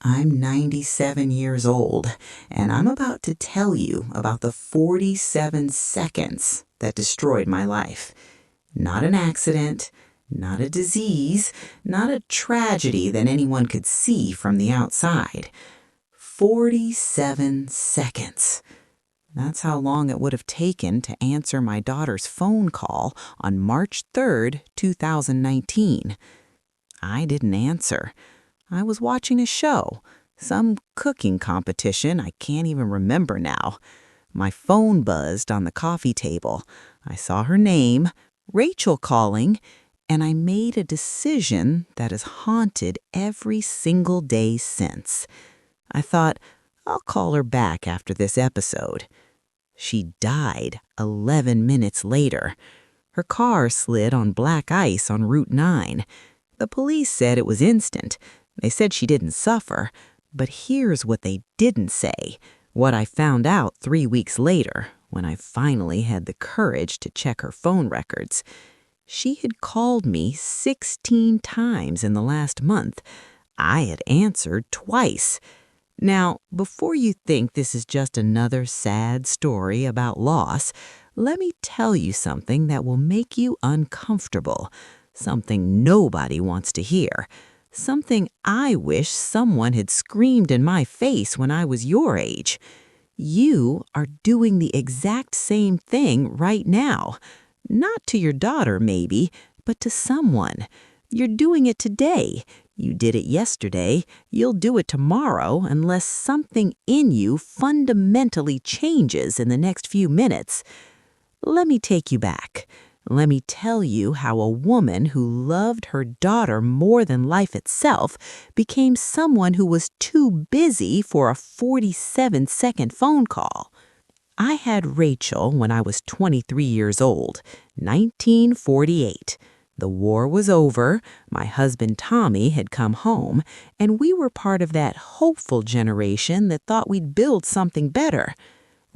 I'm 97 years old, and I'm about to tell you about the 47 seconds that destroyed my life. Not an accident, not a disease, not a tragedy that anyone could see from the outside. 47 seconds. That's how long it would have taken to answer my daughter's phone call on March 3rd, 2019. I didn't answer. I was watching a show, some cooking competition I can't even remember now. My phone buzzed on the coffee table. I saw her name, Rachel calling, and I made a decision that has haunted every single day since. I thought, I'll call her back after this episode. She died 11 minutes later. Her car slid on black ice on Route 9. The police said it was instant. They said she didn't suffer, but here's what they didn't say, what I found out 3 weeks later when I finally had the courage to check her phone records. She had called me 16 times in the last month. I had answered twice. Now, before you think this is just another sad story about loss, let me tell you something that will make you uncomfortable, something nobody wants to hear. Something I wish someone had screamed in my face when I was your age. You are doing the exact same thing right now. Not to your daughter, maybe, but to someone. You're doing it today. You did it yesterday. You'll do it tomorrow unless something in you fundamentally changes in the next few minutes. Let me take you back. Let me tell you how a woman who loved her daughter more than life itself became someone who was too busy for a 47-second phone call. I had Rachel when I was 23 years old, 1948. The war was over, my husband Tommy had come home, and we were part of that hopeful generation that thought we'd build something better.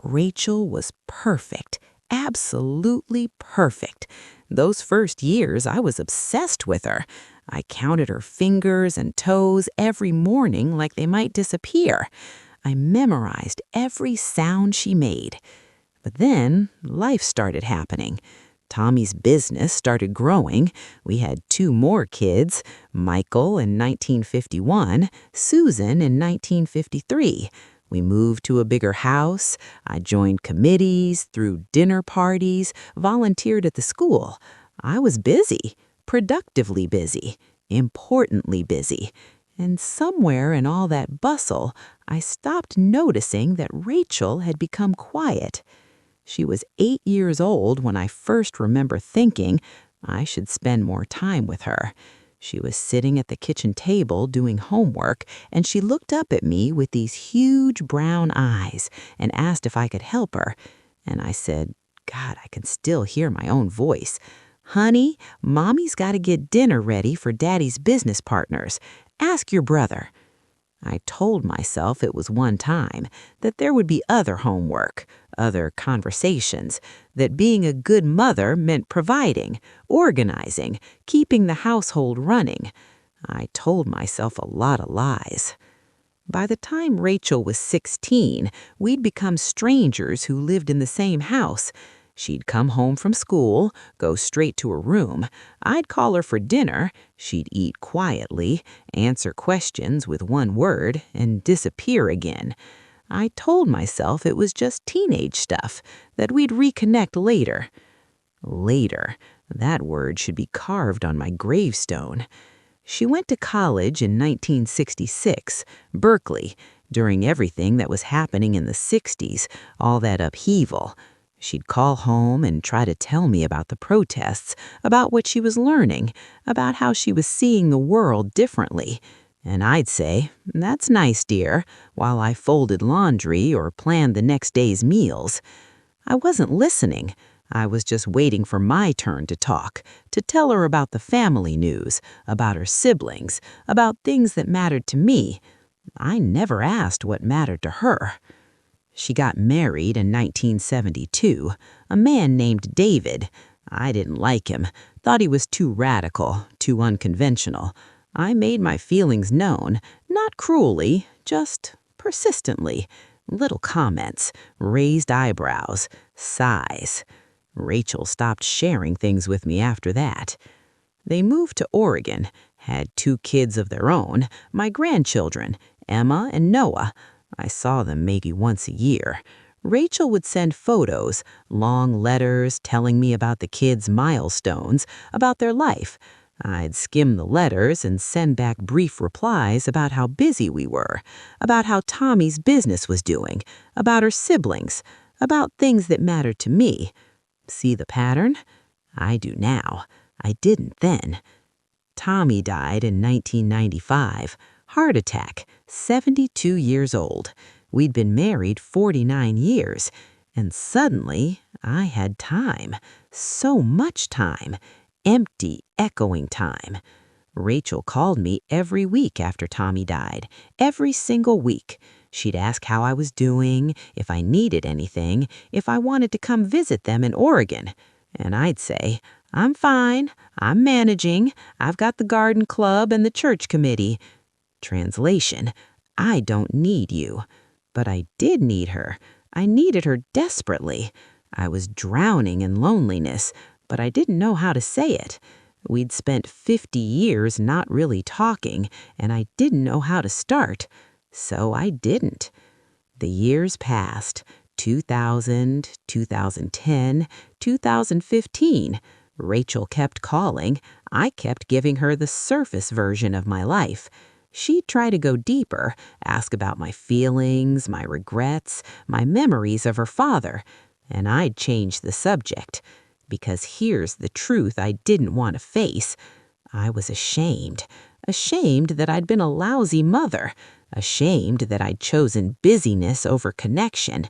Rachel was perfect. Absolutely perfect. Those first years, I was obsessed with her. I counted her fingers and toes every morning like they might disappear. I memorized every sound she made. But then, life started happening. Tommy's business started growing. We had 2 more kids, Michael in 1951, Susan in 1953. We moved to a bigger house. I joined committees, threw dinner parties, volunteered at the school. I was busy, productively busy, importantly busy. And somewhere in all that bustle, I stopped noticing that Rachel had become quiet. She was 8 years old when I first remember thinking I should spend more time with her. She was sitting at the kitchen table doing homework, and she looked up at me with these huge brown eyes and asked if I could help her. And I said, God, I can still hear my own voice. Honey, Mommy's got to get dinner ready for Daddy's business partners. Ask your brother. I told myself it was one time, that there would be other homework, other conversations, that being a good mother meant providing, organizing, keeping the household running. I told myself a lot of lies. By the time Rachel was 16, we'd become strangers who lived in the same house. She'd come home from school, go straight to her room. I'd call her for dinner. She'd eat quietly, answer questions with one word, and disappear again. I told myself it was just teenage stuff, that we'd reconnect later. Later, that word should be carved on my gravestone. She went to college in 1966, Berkeley, during everything that was happening in the 60s, all that upheaval. She'd call home and try to tell me about the protests, about what she was learning, about how she was seeing the world differently. And I'd say, "That's nice, dear," while I folded laundry or planned the next day's meals. I wasn't listening. I was just waiting for my turn to talk, to tell her about the family news, about her siblings, about things that mattered to me. I never asked what mattered to her. She got married in 1972, a man named David. I didn't like him, thought he was too radical, too unconventional. I made my feelings known, not cruelly, just persistently. Little comments, raised eyebrows, sighs. Rachel stopped sharing things with me after that. They moved to Oregon, had 2 kids of their own, my grandchildren, Emma and Noah. I saw them maybe once a year. Rachel would send photos, long letters telling me about the kids' milestones, about their life. I'd skim the letters and send back brief replies about how busy we were, about how Tommy's business was doing, about her siblings, about things that mattered to me. See the pattern? I do now. I didn't then. Tommy died in 1995. Heart attack, 72 years old. We'd been married 49 years. And suddenly, I had time. So much time. Empty, echoing time. Rachel called me every week after Tommy died. Every single week. She'd ask how I was doing, if I needed anything, if I wanted to come visit them in Oregon. And I'd say, I'm fine, I'm managing, I've got the garden club and the church committee. Translation, I don't need you. But I did need her. I needed her desperately. I was drowning in loneliness, but I didn't know how to say it. We'd spent 50 years not really talking, and I didn't know how to start. So I didn't. The years passed. 2000, 2010, 2015. Rachel kept calling. I kept giving her the surface version of my life. She'd try to go deeper, ask about my feelings, my regrets, my memories of her father. And I'd change the subject. Because here's the truth I didn't want to face. I was ashamed. Ashamed that I'd been a lousy mother. Ashamed that I'd chosen busyness over connection.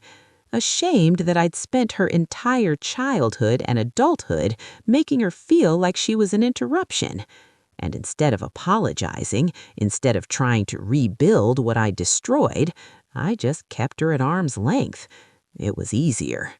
Ashamed that I'd spent her entire childhood and adulthood making her feel like she was an interruption. And instead of apologizing, instead of trying to rebuild what I destroyed, I just kept her at arm's length. It was easier.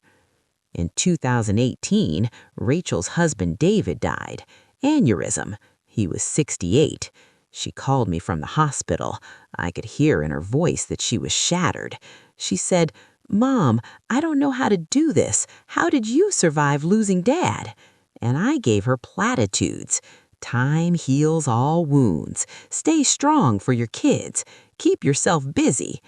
In 2018, Rachel's husband David died. Aneurysm. He was 68. She called me from the hospital. I could hear in her voice that she was shattered. She said, "Mom, I don't know how to do this. How did you survive losing Dad?" And I gave her platitudes. Time heals all wounds. Stay strong for your kids. Keep yourself busy.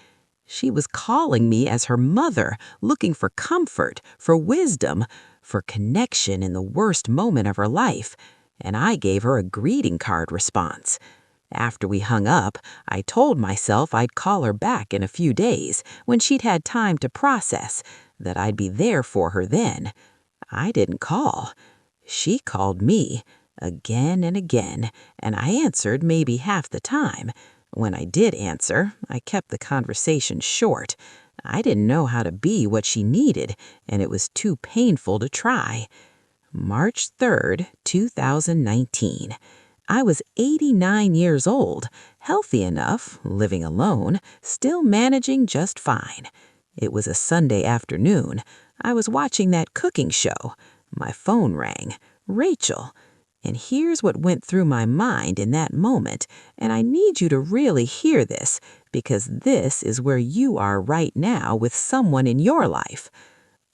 She was calling me as her mother, looking for comfort, for wisdom, for connection in the worst moment of her life. And I gave her a greeting card response. After we hung up, I told myself I'd call her back in a few days, when she'd had time to process, that I'd be there for her then. I didn't call. She called me, again and again, and I answered maybe half the time. When I did answer, I kept the conversation short. I didn't know how to be what she needed, and it was too painful to try. March 3rd, 2019. I was 89 years old, healthy enough, living alone, still managing just fine. It was a Sunday afternoon. I was watching that cooking show. My phone rang. Rachel. And here's what went through my mind in that moment, and I need you to really hear this, because this is where you are right now with someone in your life.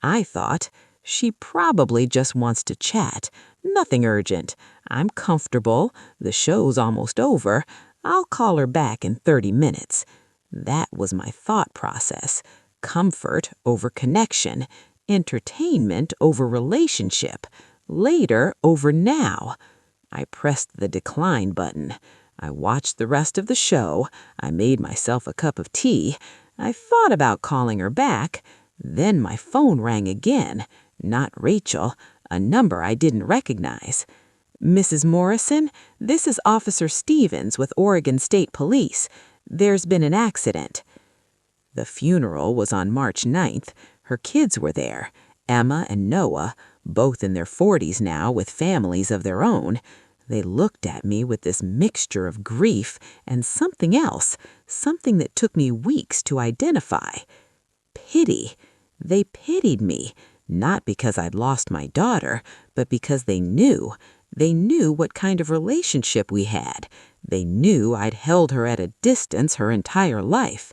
I thought, she probably just wants to chat. Nothing urgent. I'm comfortable. The show's almost over. I'll call her back in 30 minutes. That was my thought process. Comfort over connection. Entertainment over relationship. Later over now. I pressed the decline button. I watched the rest of the show. I made myself a cup of tea. I thought about calling her back. Then my phone rang again. Not Rachel, a number I didn't recognize. "Mrs. Morrison, this is Officer Stevens with Oregon State Police. There's been an accident." The funeral was on March 9th. Her kids were there. Emma and Noah, both in their 40s now with families of their own. They looked at me with this mixture of grief and something else, something that took me weeks to identify. Pity. They pitied me, not because I'd lost my daughter, but because they knew. They knew what kind of relationship we had. They knew I'd held her at a distance her entire life.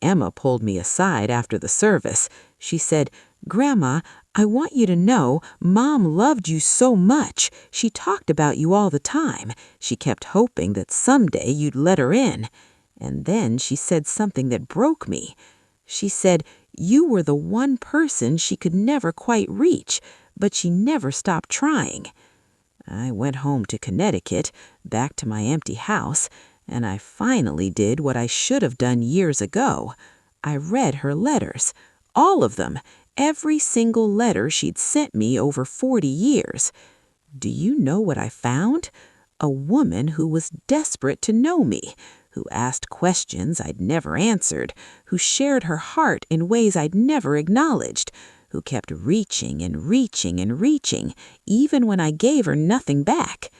Emma pulled me aside after the service. She said, "Grandma, I want you to know Mom loved you so much. She talked about you all the time. She kept hoping that someday you'd let her in." And then she said something that broke me. She said, "You were the one person she could never quite reach, but she never stopped trying." I went home to Connecticut, back to my empty house, and I finally did what I should have done years ago. I read her letters, all of them, every single letter she'd sent me over 40 years. Do you know what I found? A woman who was desperate to know me, who asked questions I'd never answered, who shared her heart in ways I'd never acknowledged, who kept reaching and reaching and reaching, even when I gave her nothing back.